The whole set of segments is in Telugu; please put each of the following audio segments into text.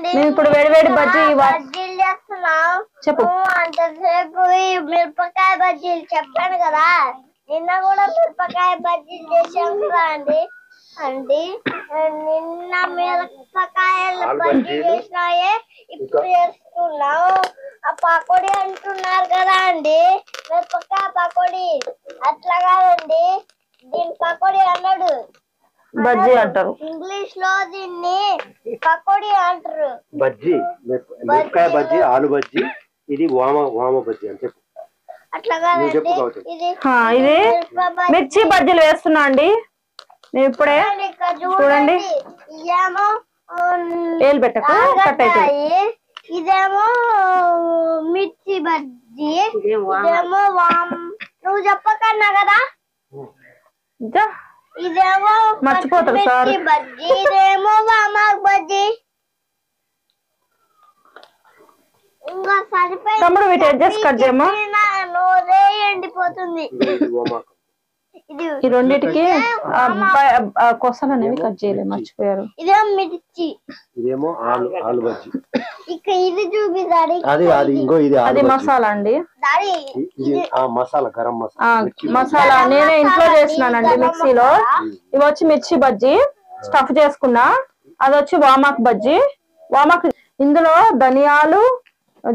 మేము ఇప్పుడు వేడి బజ్జీ బజ్జీలు చేస్తున్నాం. చెప్పు. అంతసేపు మిరపకాయ బజ్జీలు చెప్పాను కదా, నిన్న కూడా మిరపకాయ బజ్జీలు చేసాం కదా అండి. నిన్న మిరపకాయలు బజ్జీ చేసినాయే ఇప్పుడు చేస్తున్నాం. ఆ పకోడీ అంటున్నారు కదా అండి, మిరపకాయ పకోడీ. అట్లా కాదండి, దీని పకోడీ అన్నాడు, బజ్జీ అంటారు. ఇంగ్లీష్ లో దీన్ని పకోడీ అంటారు. బజ్జీ, మిరపకాయ బజ్జీ, ఆలు బజ్జీ. ఇది వామ బజ్జీ అని చెప్పు. అట్లా కాదండి, ఇది మిర్చి బజ్జీలు వేస్తున్నా అండి నేను ఇప్పుడే. చూడండి, ఇదేమో ఏలు పెట్టకు కట్ అవుతుంది. ఇదేమో మిర్చి బజ్జీ, ఇదేమో నువ్వు చెప్పకన్నా కదా. ఇదేమో మర్చిపోతారు సార్. బజ్జీ, ఇదేమో వామాకు బజ్జీ. ఇంకా సరిపోయి తమ్ముడు వీటి అడ్జస్ట్ కట్ చేయమా, నోరే ఎండిపోతుంది. ఈ రెండింటికి కొసలు అనేవి కట్ చేయలేదు, మర్చిపోయారు. ఇదేమో మిర్చి, ఇదేమో ఆలు బజ్జీ. ఇక ఇది చూపిస్తాడు, అది మసాలా అండి. మసాలా, గరం మసాలా నేనే ఇంట్లో చేసినానండి మిక్సీలో. ఇవి వచ్చి మిర్చి బజ్జీ స్టఫ్ చేసుకున్నా. అది వచ్చి వామాకు బజ్జీ. వామాకు ఇందులో ధనియాలు,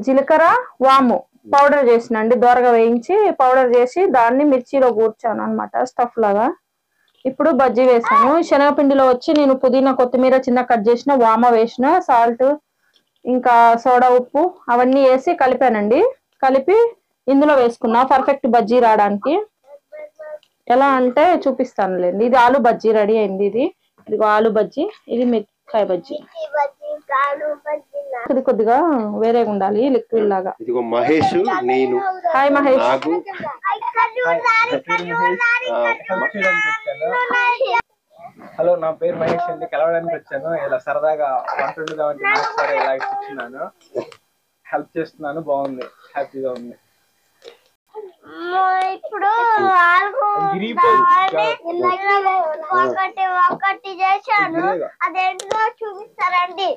జీలకర్ర, వాము పౌడర్ చేసినండి, దోరగా వేయించి పౌడర్ చేసి దాన్ని మిర్చిలో కూర్చాను అనమాట, స్టఫ్ లాగా. ఇప్పుడు బజ్జీ వేసాను. శనగపిండిలో వచ్చి నేను పుదీనా, కొత్తిమీర చిన్న కట్ చేసిన, వామ వేసిన, సాల్ట్, ఇంకా సోడా, ఉప్పు అవన్నీ వేసి కలిపానండి. కలిపి ఇందులో వేసుకున్నా పర్ఫెక్ట్ బజ్జీ రావడానికి. ఎలా అంటే చూపిస్తానులేండి. ఇది ఆలు బజ్జీ రెడీ అయింది. ఇది ఆలు బజ్జీ, ఇది మిరపకాయ బజ్జీ. ఇది కొద్దిగా వేరేగా ఉండాలి, లిక్విడ్ లాగా. ఇదిగో మహేష్, నేను. హాయ్ మహేష్. హలో, నా పేరు మహేష్ అండి. కలవడానికి వచ్చాను. ఇలా సరదాగా వంటలు కాబట్టి ఇలా ఇస్తున్నాను, హెల్ప్ చేస్తున్నాను. బాగుంది, హ్యాపీగా ఉంది. ఇప్పుడు ఒకటి చేశాను, అదేంటో చూపిస్తారండి.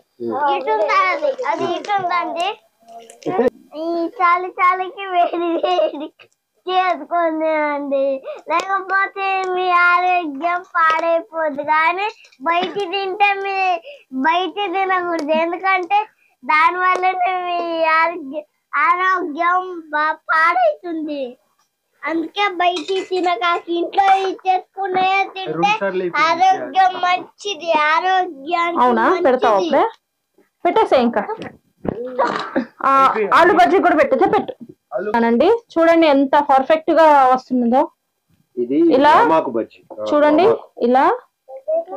ఇటుందండి, అది ఇటుందండి. ఈ చలికి వేడి చేసుకోండి అండి, లేకపోతే మీ ఆరోగ్యం పాడైపోద్ది. కానీ బయట తింటే బయట తినకూడదు, ఎందుకంటే దానివల్లనే మీ ఆరోగ్యం పాడైతుంది. అందుకే బయట తినక ఇంట్లో చేసుకునే తింటే ఆరోగ్యం మంచిది. ఆరోగ్యానికి పెట్టేసా. ఇంకా ఆలు బజ్జీ కూడా పెట్టు అనండి. చూడండి ఎంత పర్ఫెక్ట్ గా వస్తుందో. ఇలా చూడండి, ఇలా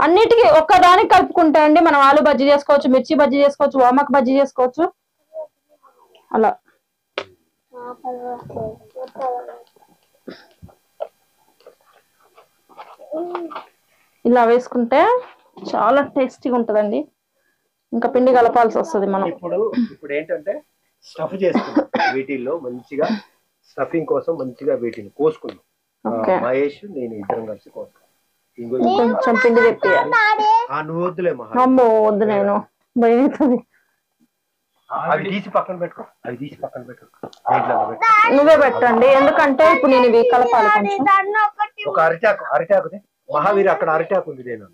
అన్నిటికీ ఒక్కదానికి కలుపుకుంటా అండి. మనం ఆలు బజ్జీ చేసుకోవచ్చు, మిర్చి బజ్జీ చేసుకోవచ్చు, వామాకు బజ్జీ చేసుకోవచ్చు. అలా ఇలా వేసుకుంటే చాలా టేస్టీగా ఉంటదండి. ఇంకా పిండి కలపాల్సి వస్తుంది మనం. ఇప్పుడు ఏంటంటే స్టఫ్ చేసుకున్నాం. వీటిల్లో మంచిగా స్టఫింగ్ కోసం మంచిగా వీటిని కోసుకున్నాం. మహేష్, నేను ఇద్దరం కలిసి కోసుకున్నాం. కొంచెం పిండి తెప్పి. నువ్వు వద్దులే అమ్మో, వద్దు, నేను భయం అవుతుంది. అవి తీసి పక్కన పెట్టుకో, నువ్వే పెట్టండి, ఎందుకంటే ఇప్పుడు నేను ఇవి కలపాలి. కొంచెం ఒక అరిటాకు మహావీర్, అక్కడ అరిటాకు ఉంది. నేను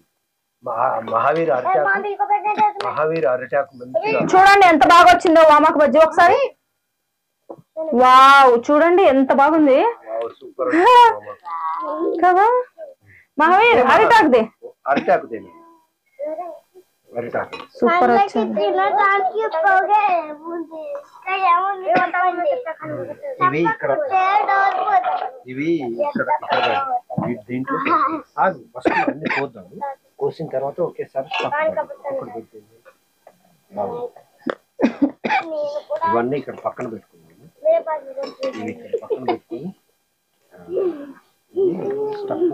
మహావీర్ అరిటాకు మంచిగా. చూడండి ఎంత బాగా వచ్చిందో వామాకు బజ్జీ. ఒకసారి వావ్, చూడండి ఎంత బాగుంది కదా. మహావీర్ అరిటాకుదే, సూపర్ వచ్చింది. ఇవి దీంట్లో ఫస్ట్ అన్ని కోద్దాము. కోసిన తర్వాత ఒకేసారి ఇవన్నీ ఇక్కడ పక్కన పెట్టుకున్నాము. ఇవి ఇక్కడ పక్కన పెట్టుకుని స్టఫ్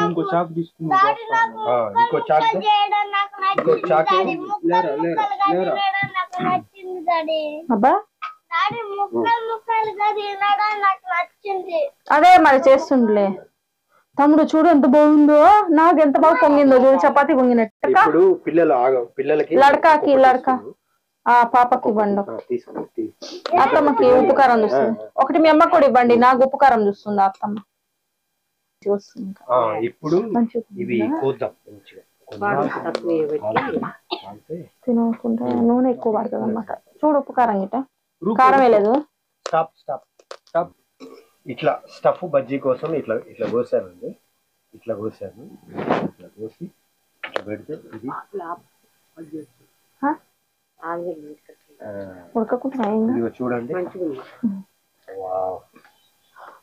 ఇంకో చాకు తీసుకున్నా. ఇంకో చాకు అబ్బా, అదే మరి చేస్తుండలే. తమ్ముడు చూడు ఎంత బాగుందో, నాకు ఎంత బాగా పొంగిందో చూడు, చపాతి పొంగినట్టు. ఇప్పుడు పిల్లలకి లడకాకి లడక ఆ పాపకి ఇవ్వండి. అత్తమ్మకి ఉప్పు కారం చూస్తుంది ఒకటి, మీ అమ్మ కూడా ఇవ్వండి, నాకు ఉప్పు కారం చూస్తుంది అత్తమ్మ. ఇప్పుడు ఇవి కోద్దాం తినకుండా నూనె ఎక్కువ పడుతుంది అన్నమాట. చూడు ఉప్పు కారం గిట్ట కారం వేయలేదు. ఇట్లా స్టఫ్ బజ్జీ కోసం ఇట్లా ఇట్లా కోసానండి, ఇట్లా కోసాను. ఇట్లా కోసి ఇట్లా పెడితే ఇది ఉడకకుండా చూడండి.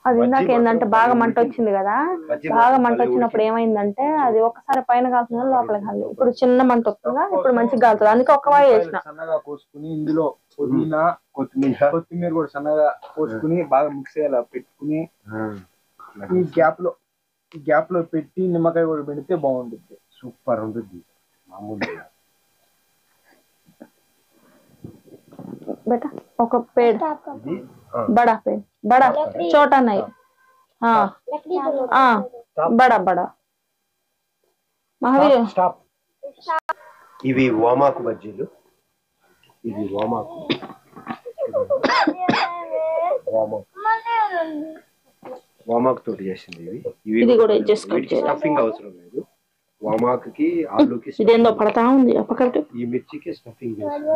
అది ఇందాక ఏంటంటే బాగా మంట వచ్చింది కదా, బాగా మంట వచ్చినప్పుడు ఏమైందంటే అది ఒక్కసారి పైన కాల్సిన లోపలికి కాదు. ఇప్పుడు చిన్న మంట వస్తుందా, ఇప్పుడు మంచిగా కాలుతుంది. అందుకే ఒక్క వాయి వేసిన. సన్నగా కోసుకుని ఇందులో పుదీనా కొత్తిమీర కూడా సన్నగా కోసుకుని బాగా మిక్స్ అయ్యేలా పెట్టుకుని ఈ గ్యాప్ లో పెట్టి నిమ్మకాయ కూడా పెడితే బాగుంటుంది. సూపర్ ఉంటుంది. మామూలుగా बेटा ఒక पेड़ बड़ा पेड़ बड़ा छोटा नहीं हाँ हाँ बड़ा बड़ा महावीर స్టాప్. ఇవి వామాకు బజ్జీలు, ఇది వామాకు తోటి చేసింది. ఇది కూడా చేసుకోవచ్చు. స్టఫింగ్ అవసరం లేదు. వామాకుకి ఆలుకి ఇదేందో పడతా ఉంది అప్పకట్టు. ఈ మిర్చికి స్టఫింగ్ చేసింది.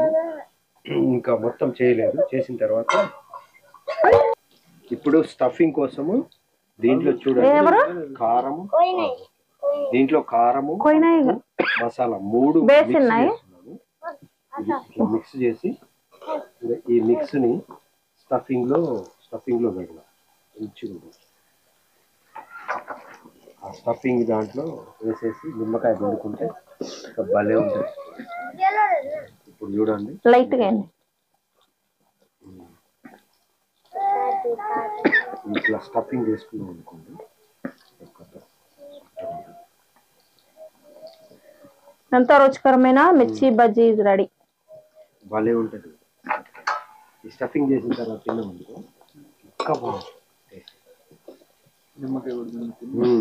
ఇంకా మొత్తం చేయలేదు. చేసిన తర్వాత ఇప్పుడు స్టఫింగ్ కోసము దీంట్లో చూడండి కారము, దీంట్లో కారము మసాలా 3 మిక్స్ చేసి ఈ మిక్స్ ని స్టఫింగ్ లో పెడదాం. ఆ స్టఫింగ్ దాంట్లో వేసేసి నిమ్మకాయ పిండుకుంటే భలే ఉంటుంది. ఇప్పుడు చూడండి లైట్ గా ఇట్లా స్టఫింగ్ వేసుకున్నాం అనుకోండి, ఎంతో రుచికరమైన మిర్చి బజ్జీ రెడీ. భలే ఉంటుంది. ఈ స్టఫింగ్ చేసిన తర్వాత తిన్నామనుకో ఇంకా బాగుంటుంది.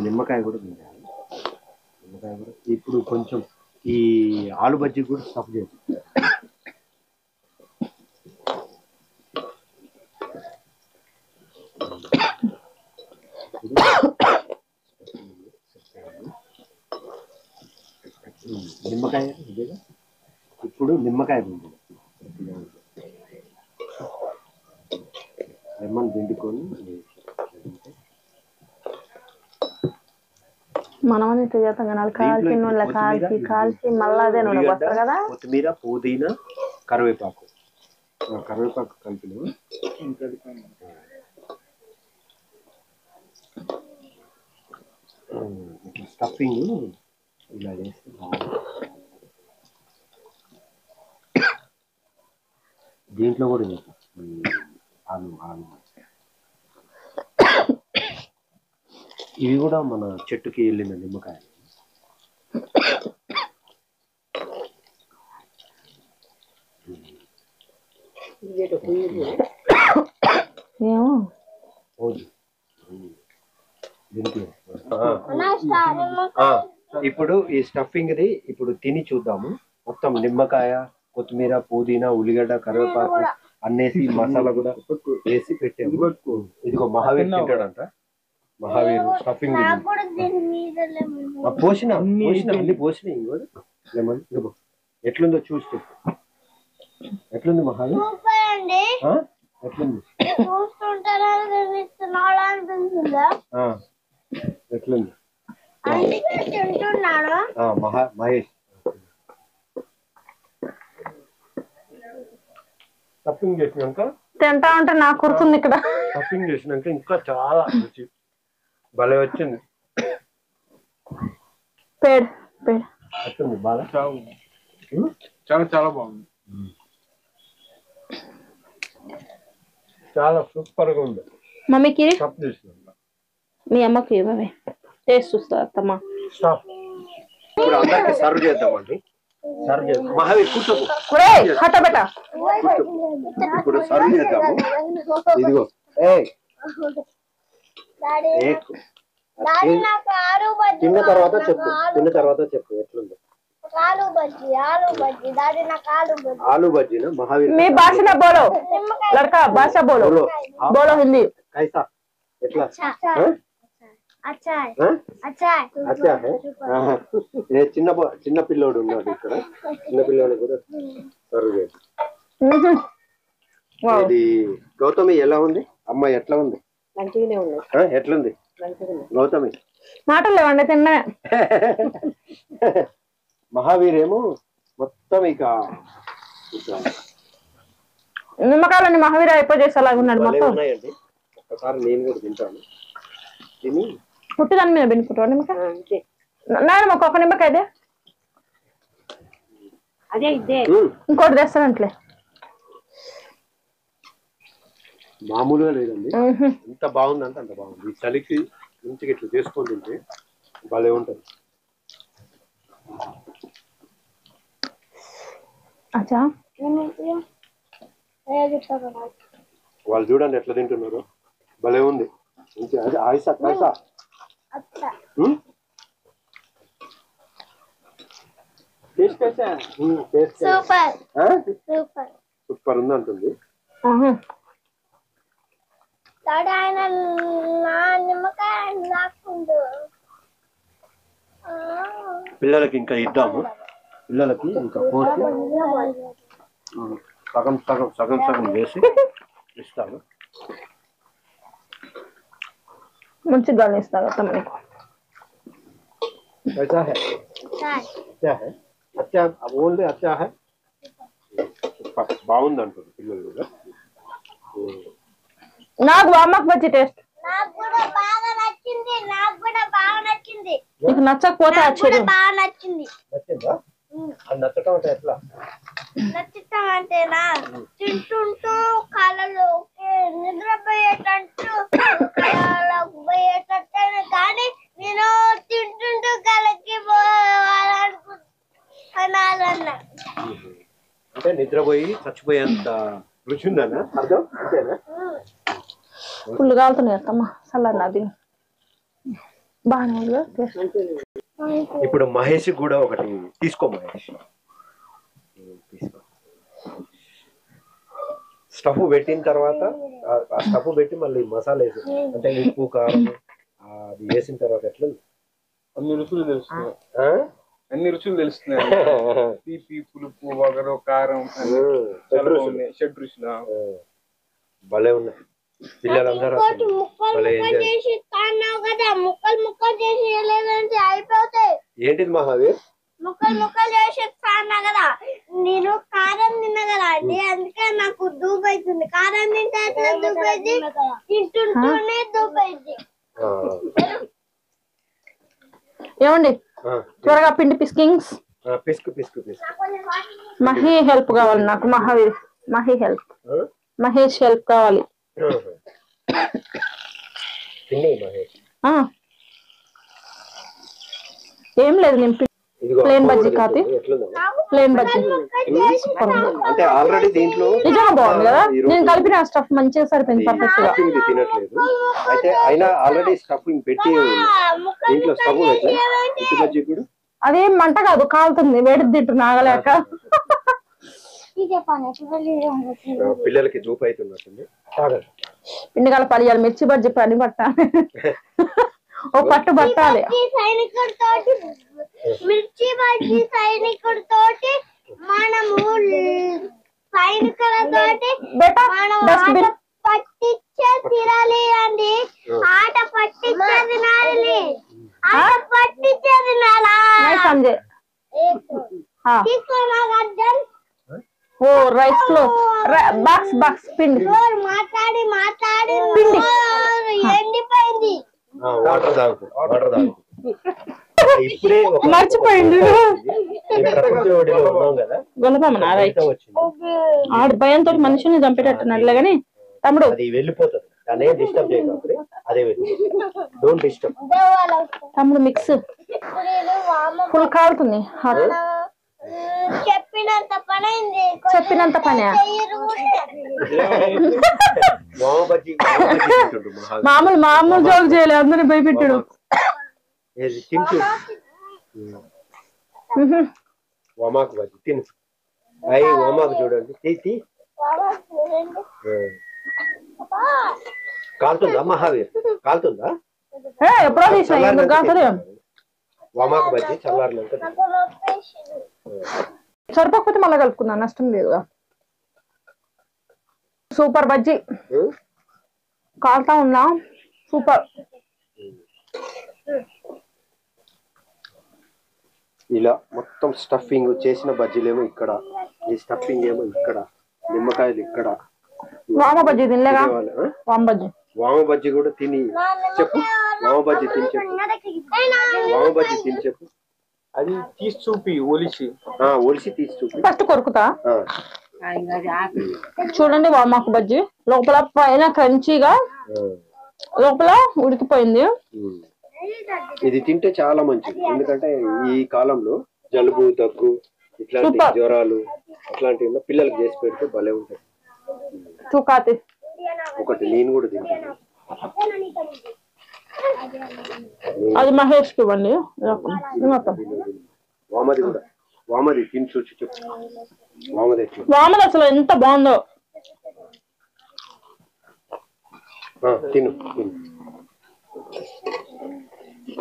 నిమ్మకాయ కూడా తింటారు. నిమ్మకాయ కూడా ఇప్పుడు కొంచెం ఈ ఆలు బజ్జీ కూడా స్టఫ్ చేసి నిమ్మకాయ ఇదేగా. ఇప్పుడు నిమ్మకాయ పిండి లెమన్ పిండుకొని మనం ఇట్లా చేస్తాం కదా, కాల్చి మళ్ళీ అదే నూనె పోస్తారు కదా. కొత్తిమీర, పుదీనా, కరివేపాకు కలిపిన స్టఫింగ్ ఇలా చేస్తే దీంట్లో కూడా ఆలు ఇవి కూడా మన చెట్టుకి వెళ్ళిన నిమ్మకాయ. ఇప్పుడు ఈ స్టఫింగ్ ది ఇప్పుడు తిని చూద్దాము. మొత్తం నిమ్మకాయ, కొత్తిమీర, పుదీనా, ఉల్లిగడ్డ, కరివేపాకు అన్నేసి మసాలా కూడా వేసి పెట్టాము. ఇదిగో మహావీర్ తింటాడంట. మహావీర్ స్టఫింగ్ పోసిన అన్ని పోసినాయి. లెమన్ ఎట్లుందో చూసి చెప్పు. ఎట్లుంది మహావీర్? ఎట్లుంది? ఎట్లుంది మహేష్? స్టఫింగ్ చేసినాక తింటా ఉంటే నాకు కుడుతుంది ఇక్కడ. స్టఫింగ్ చేసినాక ఇంకా చాలా రుచి భలే వచ్చింది. వచ్చింది బాగా చాలా బాగుంది. చాలా సూపర్ గా ఉంది. మమ్మీకి మీ అమ్మకి ఇవ్వవే, టేస్ట్ చూస్తా అత్తమ్మ. ఇప్పుడు అందరికి సర్వ్ చేద్దామండి. సర్వ్ చేద్దాం. మహావీర్ కూర్చోకు. ఇప్పుడు సర్వ్ చేద్దాము. ఇదిగో డాడీ నాకు ఆలు బజ్జీ తిన్న తర్వాత చెప్పు ఎట్లుందో. ఆలు బజ్జీ డాడీ నాకు ఆలు బజ్జీనా మహావీర్ మీ భాషలో బోలో లड़का భాష బోలో బోలో హిందీ कैसा ఎట్లా अच्छा है అచ్చా ఏ చిన్న పిల్లోడు ఉన్నాడు ఇక్కడ చిన్న పిల్లోడు కూడా సర్వ్ చేసి ఇది గౌతమి ఎలా ఉంది అమ్మాయి ఎట్లా ఉంది మంచిగానే ఉంది ఎట్లుంది గౌతమి మాటలు లేవండి తిన్నా మహావీర్ ఏమో మొత్తం ఇక నిమ్మకాయలని మహావీర అయిపోయి చేసేలాగా ఉన్నాడు మొత్తం ఉన్నాయండి ఒక్కసారి నేను కూడా తింటాను తిని పుట్టిదాని మీద పెనుకుంటావు నిమ్మకాయ నాయన ఒక్కొక్క నిమ్మకాయ అదే ఇదే ఇంకోటి తెస్తానంట్లే మామూలుగా లేదండి ఎంత బాగుందంటే అంత బాగుంది ఈ చలికి మంచిగా ఇట్లా చేసుకొని తింటే భలే ఉంటుంది అచ్చా వాళ్ళు చూడండి ఎట్లా తింటున్నారు భలే ఉంది అది ఆయిసా కైసా సూపర్ ఉంది అంటుంది ఆయన నా నిమ్మకాయ నాకుండు పిల్లలకి ఇంకా ఇద్దాము పిల్లలకి ఇంకా కోసి సగం వేసి ఇస్తాను మంచిగా ఇస్తాను మనకు कैसा है अच्छा है अच्छा बोल दे अच्छा है బాగుంది అంటారు పిల్లలు కూడా నాకు వామక్ బజ్జీ టేస్ట్ నాకు కూడా బాగా నచ్చింది నీకు నచ్చకపోతే బాగా నచ్చింది నచ్చిందా అది నచ్చటం అంటే ఎట్లా నచ్చటం అంటేనా తింటుంటూ కళలు నిద్రపోయేటట్టు కళలకు పోయేటట్టు కానీ నేను తింటుంటూ కళకి పోవాలనుకున్నాను అంటే నిద్రపోయి చచ్చిపోయేంత రుచి ఉందన్నా అర్థం అంతేనా ఫుల్ కాలుతున్నాయి అత్తమ్మ చల్లని అది బాగానే ఇప్పుడు మహేష్ కూడా ఒకటి తీసుకో మహేష్ తీసుకో స్టఫ్ పెట్టిన తర్వాత ఆ స్టఫ్ పెట్టి మళ్ళీ మసాలా వేసి అంటే ఉప్పు కారం అది వేసిన తర్వాత ఎట్లా అన్ని రుచులు తెలుస్తున్నాయి తీపి పులుపు వగరు కారం షడ్ రుచులు భలే ఉన్నాయి పిల్లలందరూ ముక్కలు చేసి లేదంటే అయిపోతాయి ఏంటిది మహావీర్ ముక్కలు చేసి అన్నా కదా నేను కారం తిన్నా కదా అండి అందుకే నాకు దూపు అవుతుంది కారం తింటే దూపు అయింది తింటుంటూనే దూపు అయింది ఏమండి త్వరగా పిండి పిస్కింగ్స్ పిస్కు మహి హెల్ప్ కావాలి నాకు మహావీర్ మహేష్ హెల్ప్ కావాలి ఏం లేదు నేను ప్లేన్ బజ్జీ కాతి ప్లేన్ బజ్జీ అంటే ఆల్రెడీ దీంట్లో నిజంగా బాగుంది కదా నేను కలిపిన స్టఫ్ మంచిగా సరిపోయింది పర్ఫెక్ట్ గా తినట్లేదు అయితే అయినా ఆల్రెడీ స్టఫింగ్ పెట్టి దీంట్లో స్టఫ్ బజ్జీ కూడా అదేం మంట కాదు కాలుతుంది వేడి తింటున్నా ఆగలేక పిల్లలకి దూపు అవుతున్నట్టుంది పిండి కలపాలి మిర్చి బజ్జీ పని పట్టాలి ఓ పట్టు పట్టాలి మిర్చి బజ్జీ సైనికుడితోటి మనము సైనికులతోటి పట్టించే తినాలి అండి ఆట పట్టించే తినాలి ఆట పట్టించే తినాలా సంజయ్ తీసుకో నాకు అర్జున్ ఓ రైస్ లో బాక్స్ పిండి మాట్లాడి ఎండిపోయింది వాటర్ తాగు ఇప్పుడే మర్చిపోయింది గొలపమ్మా ఆడి భయంతో మనిషిని చంపేటట్టున్నాడులే గాని తమ్ముడు అది వెళ్ళిపోతుంది దాన్ని డిస్టర్బ్ చేయకపోతే అదే డోంట్ డిస్టర్బ్ తమ్ముడు మిక్స్ ఫుల్ కాలుతుంది చెప్పిన చెప్పినంత పని అయింది. చెప్పినంత పని వామ బజ్జీ తింటుండు మహావీర్. మామూలు జోక్ చేయలేదు, అందరిని భయపెట్టాడు. ఏది తింటు వామాకు బజ్జీ తిను. అయ్యి వామాకు చూడండి, తీసి కాలుతుందా మహావీర్? కాలుతుందా? ఎప్పుడో తీసిన ఎందుకు కాదు. వామాకు బజ్జీ చల్లారినాక సరిపోకపోతే మళ్ళీ కలుపుకుందాం, నష్టం లేదుగా. సూపర్ బజ్జీ కాలుతా ఉన్నా, సూపర్. ఇలా మొత్తం స్టఫింగ్ చేసిన బజ్జీలేమో ఇక్కడ, ఈ స్టఫింగ్ ఏమో ఇక్కడ, నిమ్మకాయలు ఇక్కడ. వామ బజ్జీ తినలేగా? వామ బజ్జీ, వామ బజ్జీ కూడా తిని చెప్పు. వామ బజ్జీ తిని చెప్పు. వామ బజ్జీ తిని చెప్పు. అది తీసి చూపి ఒలిసి తీసి చూపి. ఫస్ట్ కొరుకుతా చూడండి. వామాకు బజ్జీ లోపల పైన క్రంచీగా, లోపల ఉడికిపోయింది. ఇది తింటే చాలా మంచిది, ఎందుకంటే ఈ కాలంలో జలుబు దగ్గు ఇట్లాంటి జ్వరాలు ఇట్లాంటివి పిల్లలకి చేసి పెడితే భలే ఉంటాయి. చూకాతి ఒకటి నేను కూడా తింటాను. అది మహేష్ కి ఇవ్వండి. వామది కూడా, వామది తిని చూసి చెప్పు. వామది అసలు ఎంత బాగుందో. తిను.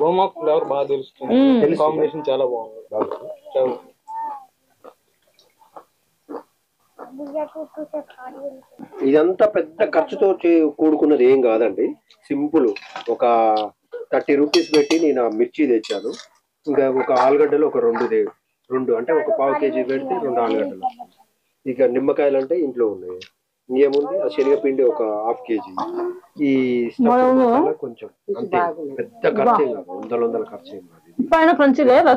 వామాకు ఫ్లేవర్ బాగా తెలుస్తుంది, కాంబినేషన్ చాలా బాగుంది. ఇదంతా పెద్ద ఖర్చుతో కూడుకున్నది ఏం కాదండి, సింపుల్. ఒక 30 రూపీస్ పెట్టి నేను ఆ మిర్చి తెచ్చాను. ఇంకా ఒక ఆలుగడ్డలు ఒక రెండు అంటే ఒక ½ కేజీ పెడితే 2 ఆలుగడ్డలు. ఇక నిమ్మకాయలు అంటే ఇంట్లో ఉన్నాయి. ఇంకేముంది, ఆ శనగపిండి ఒక ½ కేజీ. ఈ కొంచెం అంతే, పెద్ద ఖర్చు ఏం కాదు, వందల ఖర్చు ఏం కాదు. పైన కొంచెం లేదు.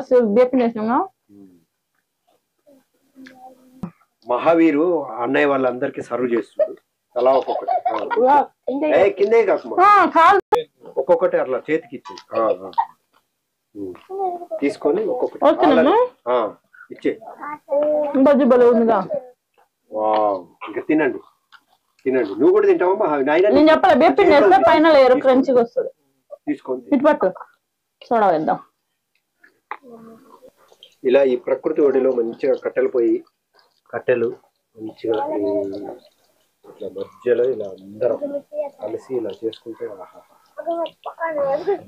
మహావీరు అన్నయ్య వాళ్ళందరికి సర్వ్ చేస్తుంది. అలా ఒక్కొక్కటి కిందే కాకుండా ఒక్కొక్కటి అట్లా చేతికి ఇచ్చి తీసుకొని ఒక్కొక్కటి ఇచ్చే. బజ్జీ భలే ఉందిగా. ఇంకా తినండి. నువ్వు కూడా తింటావా మహావీర్? నేను చెప్పలే, బేపిండి వేస్తే పైన లేరు క్రంచిగా వస్తుంది. తీసుకొని ఇటు పట్టు, సోడా వేద్దాం. ఇలా ఈ ప్రకృతి ఒడిలో మంచిగా కట్టెలు మంచిగా ఇట్లా మధ్యలో ఇలా అందరం కలిసి ఇలా చేసుకుంటే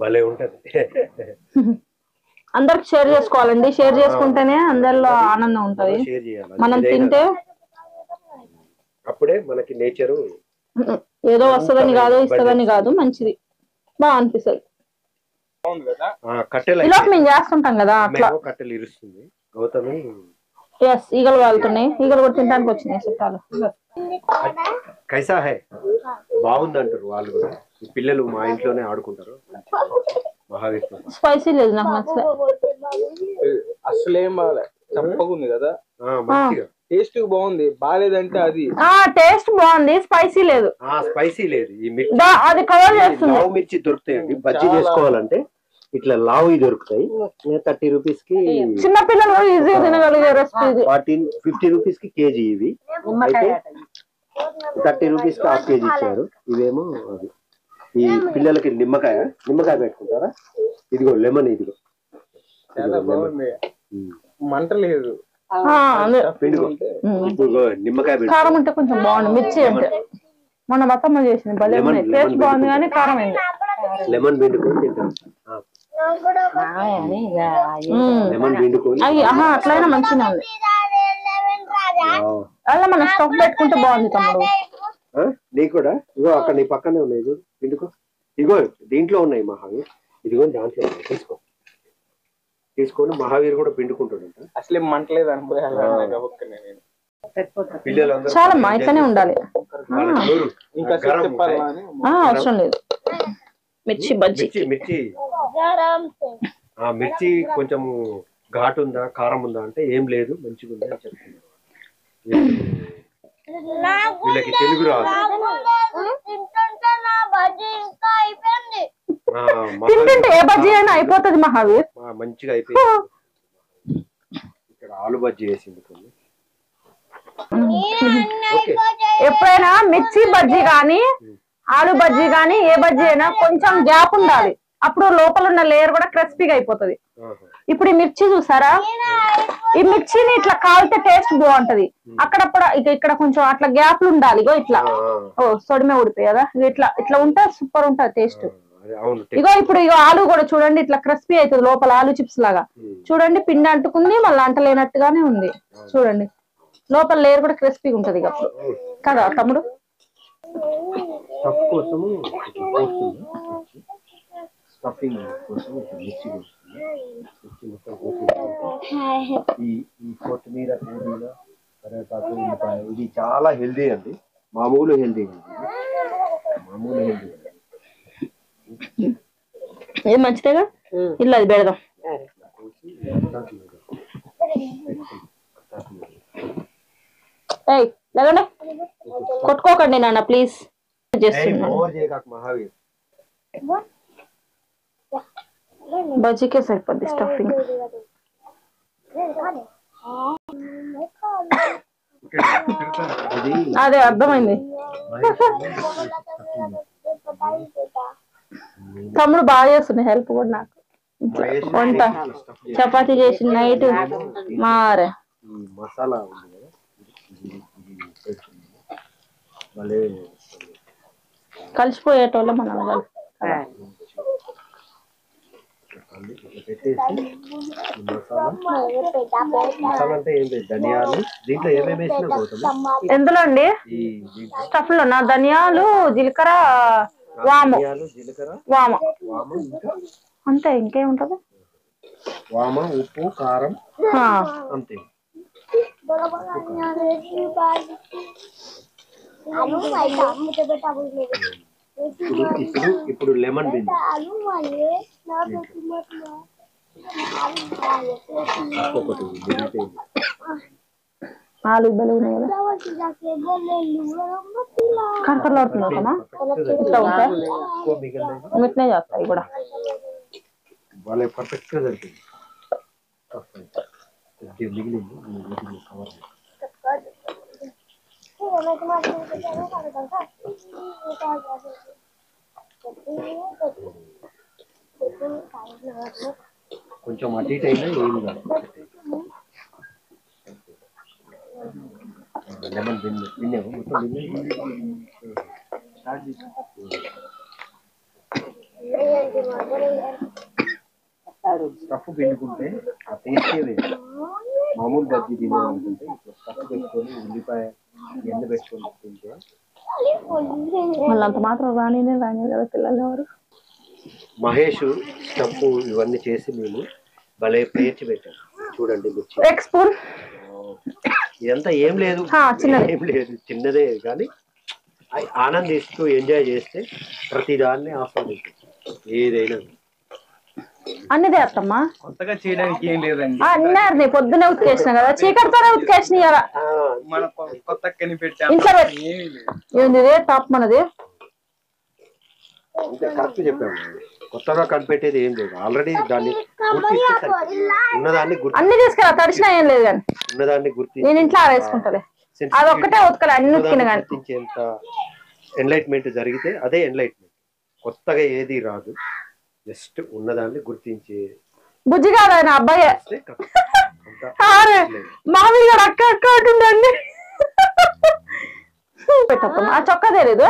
భలే ఉంటది. అందరికి షేర్ చేసుకోవాలండి, షేర్ చేసుకుంటేనే అందరిలో ఆనందం ఉంటది. షేర్ చేయాలి, మనం తింటే అప్పుడే మనకి నేచరు ఏదో వస్తుందని కాదు, ఇస్తుందని కాదు, మంచిది, బాగా అనిపిస్తుంది. కట్టెలు ఇలా మేము చేస్తుంటాం కదా, అట్లా కట్టెలు ఇరుస్తుంది గౌతమి. ఎస్, ఈగలు వాళ్తున్నాయి. ఈగలు కూడా తినడానికి వచ్చినాయి చుట్టాలు. కైసా హై, బాగుంది అంటారు వాళ్ళు కూడా. ఈ పిల్లలు మా ఇంట్లోనే ఆడుకుంటారు. మహావీర్ స్పైసీ లేదు, నాకు నచ్చలేదు. అసలేం బాగాలే, చప్పగుంది కదా. మంచిగా టేస్ట్ బాగుంది, బాగాలేదంటే అది టేస్ట్ బాగుంది, స్పైసీ లేదు. స్పైసీ లేదు. ఈ మిర్చి అది కవర్ చేస్తుంది. లావు మిర్చి దొరుకుతాయండి, బజ్జీ చేసుకోవాలంటే ఇట్లా లావు దొరుకుతాయి. 30 రూపీస్ కి చిన్న పిల్లలు ఈజీగా తినగలిగే రెసిపీ. 50 రూపీస్ కి కేజీ ఇవి, అయితే 30 రూపీస్ కి ½ కేజీ ఇచ్చారు. ఇవేమో అది. ఈ పిల్లలకి నిమ్మకాయ పెట్టుకుంటారా? ఇదిగో లెమన్, ఇదిగో చాలా బాగుంది, మంట లేదు. నిమ్మకాయ కారం ఉంటే కొంచెం బాగుంది. మిర్చి అంటే మన బతమ్మ చేసింది భలే ఉన్నాయి. టేస్ట్ బాగుంది కానీ కారం అయింది. లెమన్ పిండుకొని తింటాం. లెమన్ పిండుకొని అట్లయినా మంచిగా ఉంది. అలా మనం స్టవ్ పెట్టుకుంటే బాగుంది తమ్ముడు. నీకు కూడా ఇగో అక్కడ నీ పక్కనే ఉన్నాయి, పిండుకో. ఇగో దీంట్లో ఉన్నాయి మహావీర్, ఇదిగో దాంట్లో తీసుకొని మహావీర్ కూడా పిండుకుంటాడంట. అసలే మంటలేదు అనుకోవాలి. చాలా మా ఇట్లనే ఉండాలి, ఇంకా అవసరం లేదు. మిర్చి బజ్జీ, మిర్చి కొంచెం ఘాటు ఉందా, కారం ఉందా అంటే ఏం లేదు, మంచిగా ఉంది అని చెప్తున్నారు. వీళ్ళకి తెలుగు రాదు. తింటుంటే ఏ బజ్జీ అయినా అయిపోతుంది మహావీర్, మంచిగా అయిపోయింది. ఇక్కడ ఆలు బజ్జీ వేసింది కొన్ని. ఎప్పుడైనా మిర్చి బజ్జీ గాని ఆలు బజ్జీ గాని ఏ బజ్జీ అయినా కొంచెం గ్యాప్ ఉండాలి, అప్పుడు లోపల ఉన్న లేయర్ కూడా క్రిస్పీగా అయిపోతుంది. ఇప్పుడు ఈ మిర్చి చూసారా, ఈ మిర్చిని ఇట్లా కాలితే టేస్ట్ బాగుంటది. అక్కడప్పుడు ఇక్కడ కొంచెం అట్లా గ్యాప్లు ఉండాలి. ఇగో ఇట్లా సొడిమే ఊడిపోయాదా, ఇట్లా ఇట్లా ఉంటే సూపర్ ఉంటది టేస్ట్. ఇగో ఇప్పుడు ఇగో ఆలు కూడా చూడండి ఇట్లా క్రిస్పీ అవుతుంది లోపల, ఆలు చిప్స్ లాగా చూడండి. పిండి అంటుకుంది, మళ్ళీ అంటలేనట్టుగానే ఉంది చూడండి. లోపల లేయర్ కూడా క్రిస్పీగా ఉంటది ఇక అప్పుడు కదా తమ్ముడు. కొత్తిమీర, పుదీనా, కరివేపాకు, ఉల్లిపాయ ఇది చాలా హెల్దీ అండి. మామూలు హెల్దీ ఏం మంచిదేగా, ఇల్లు అది పెడదాం. లేదండి కొట్టుకోకండి నాన్న ప్లీజ్. మహావీర్ బజ్జీకే సరిపోద్ది స్టఫింగ్. అదే అర్థమైంది. తమ్ముడు బాగా చేస్తుంది హెల్ప్ కూడా నాకు. వంట చపాతీ చేసి నైట్ మారే మసాలా కలిసిపోయేటోళ్ళ మనం మసాలా అంటే ఏం లేదు, ధనియాలు. దీంట్లో ఏమేమి వేసినా ఎందులో అండి స్టఫ్ లో? ధనియాలు, జీలకర్ర, వాము, వామ అంతే, ఇంకేముంటది? వామ, ఉప్పు, కారం అంతే. ఇప్పుడు లెమన్ బిందు ఆలు ఇబ్బలు ఉన్నాయి కదా, కనకర్లాడుతున్నా కదా ఇట్లా ఉంటా మిట్నే చేస్తాయి కూడా. వాళ్ళ పర్ఫెక్ట్ గా జరిగింది. కొంచెం అటు ఇటు అయినా ఏమి కాదు. లెమన్ తిన్నాము మొత్తం స్టఫ్ పిండుకుంటే ఆ టేస్టే వేరు. మామూలు బజ్జీ తినేదానికంటే ఇప్పుడు స్టఫ్ పెట్టుకొని ఉల్లిపాయ ఎండ పెట్టుకొని తింటే వాళ్ళంత మాత్రం రాని కదా పిల్లలు ఎవరు. మహేష్ స్టఫ్ ఇవన్నీ చేసి మేము భలే పేర్చి పెట్టాం చూడండి. ఎగ్ స్పూన్ ఇదంతా ఏం లేదు, ఏం లేదు, చిన్నదే కానీ ఆనందిస్తూ ఎంజాయ్ చేస్తే ప్రతిదాన్ని ఆస్వాదించు. ఏదైనా అన్నదే అత్తమ్మా, కొత్తగా చేయడానికి ఏం లేదండి. అన్నారు పొద్దునే ఉతికేసిన కదా, చీకటితోనే ఉతికేసిన కదా. మన కొత్త కని పెట్టాం, ఇంట్లో ఏంది టాప్ మనది. కరెక్ట్ చెప్పాము, కొత్తగా కనిపెట్టేది ఏం లేదు. ఆల్రెడీ దాన్ని ఉన్నదాన్ని అన్ని తీసుకురా, తడిచినా ఏం లేదు కానీ ఉన్నదాన్ని గుర్తి నేను ఇంట్లో ఆవేసుకుంటలే. అది ఒక్కటే ఉతకలే, అన్ని ఉతికిన కానీ. గుర్తించేంత ఎన్లైట్మెంట్ జరిగితే అదే ఎన్లైట్మెంట్. కొత్తగా ఏది రాదు, జస్ట్ ఉన్నదాన్ని గుర్తించి. బుజ్జి కాదు ఆయన అబ్బాయే, మామయ్య గారు అక్క అక్క అంటుండండి. పెట్టమ్మా ఆ చొక్కా తెలీదు.